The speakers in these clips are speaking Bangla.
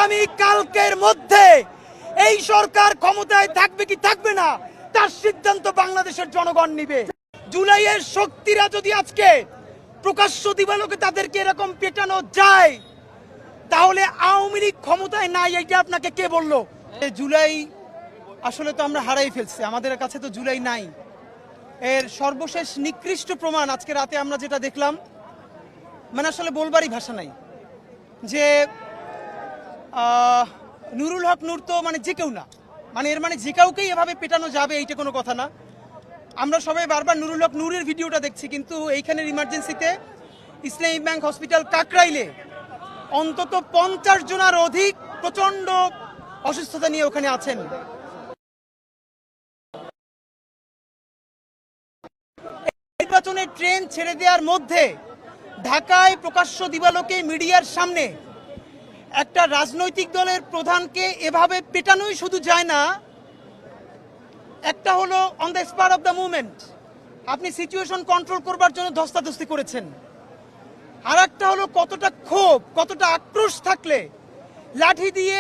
আগামী কালকের মধ্যে এই সরকার ক্ষমতায় থাকবে কি থাকবে না তার সিদ্ধান্ত বাংলাদেশের জনগণ নিবে। জুলাইয়ের শক্তিরা যদি আজকে প্রকাশ্য দিবালোকে তাদেরকে এরকম পেটানো যায়, তাহলে আওয়ামী লীগ ক্ষমতায় নাই এটা আপনাকে কে বললো? জুলাই আসলে তো আমরা হারাই ফেলছি, আমাদের কাছে তো জুলাই নাই। এর সর্বশেষ নিকৃষ্ট প্রমাণ আজকে রাতে আমরা যেটা দেখলাম, মানে আসলে বলবারই ভাষা নাই। যে নুরুল হক নূর তো মানে যে কেউ না, মানে এর মানে যে কাউকেই এভাবে পেটানো যাবে এইটা কোনো কথা না। আমরা সবাই বারবার নুরুল হক নূরের ভিডিওটা দেখছি, কিন্তু এইখানের ইমার্জেন্সিতে ইসলামী ব্যাংক হসপিটাল কাকরাইলে অন্তত 50 জনের অধিক প্রচন্ড অসুস্থতা নিয়ে ওখানে আছেন। নির্বাচনের ট্রেন ছেড়ে দেওয়ার মধ্যে ঢাকায় প্রকাশ্য দিবালোকে মিডিয়ার সামনে একটা রাজনৈতিক দলের প্রধানকে এভাবে পেটানোই শুধু যায় না, একটা হলো on the spot of the movement আপনি সিচুয়েশন কন্ট্রোল করবার জন্য ধস্তাধস্তি করেছেন, আর একটা হলো কতটা ক্ষোভ কতটা আক্রোশ থাকলে লাঠি দিয়ে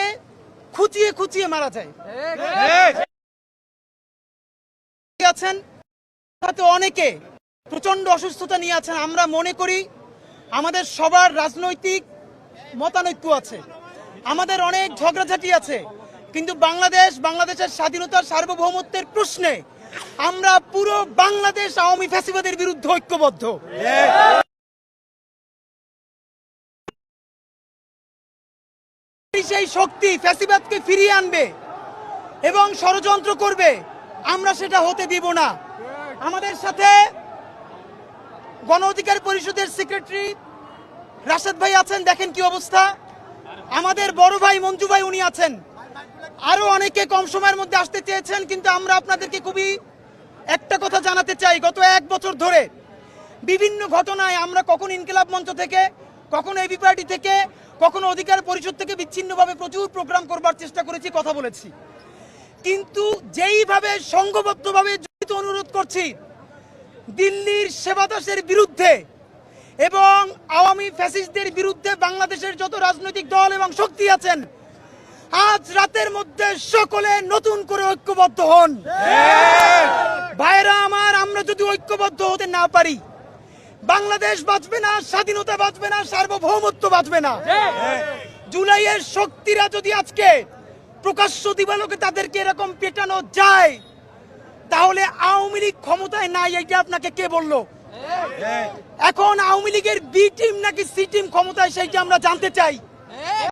খুঁচিয়ে খুঁচিয়ে মারা যায়। আছেন সাথে অনেকে প্রচন্ড অসুস্থতা নিয়ে আছেন। আমরা মনে করি আমাদের সবার রাজনৈতিক মতানৈক্য আছে, আমাদের অনেক ঝগড়াঝাটি আছে, কিন্তু বাংলাদেশের স্বাধীনতার সার্বভৌমত্বের প্রশ্নে আমরা পুরো বাংলাদেশ আওয়ামী ফ্যাসিবাদের বিরুদ্ধে ঐক্যবদ্ধ। সেই শক্তি ফ্যাসিবাদকে ফিরিয়ে আনবে এবং ষড়যন্ত্র করবে, আমরা সেটা হতে দিব না। আমাদের সাথে গণ অধিকার পরিষদের সেক্রেটারি রাশেদ ভাই আছেন, দেখেন কি অবস্থা। আমাদের বড় ভাই মঞ্জু ভাই উনি আছেন, আরো অনেকে কম সময়ের মধ্যে আসতে চেয়েছেন, কিন্তু আমরা আপনাদেরকে খুবই একটা কথা জানাতে চাই। গত 1 বছর ধরে বিভিন্ন ঘটনায় আমরা কখনো ইনকিলাব মঞ্চ থেকে, কখনো এবি পার্টি থেকে, কখনো অধিকার পরিষদ থেকে বিচ্ছিন্নভাবে প্রচুর প্রোগ্রাম করবার চেষ্টা করেছি, কথা বলেছি, কিন্তু যেইভাবে সংঘবদ্ধভাবে জড়িত অনুরোধ করছি দিল্লির সেবাদাসের বিরুদ্ধে এবং আওয়ামী ফ্যাসিস্টদের বিরুদ্ধে বাংলাদেশের যত রাজনৈতিক দল এবং শক্তি আছেন, আজ রাতের মধ্যে সকলে নতুন করে ঐক্যবদ্ধ হন। ভাইরা আমার, আমরা যদি ঐক্যবদ্ধ হতে না পারি, বাংলাদেশ বাঁচবে না, স্বাধীনতা বাঁচবে না, সার্বভৌমত্ব বাঁচবে না। জুলাইয়ের শক্তিরা যদি আজকে প্রকাশ্য দিবালোকে তাদেরকে এরকম পেটানো যায়, তাহলে আওয়ামী লীগ ক্ষমতায় নাই এটা আপনাকে কে বললো? এখন আওয়ামী লীগের বি টিম নাকি সি টিম ক্ষমতায়, সেইটা আমরা জানতে চাই।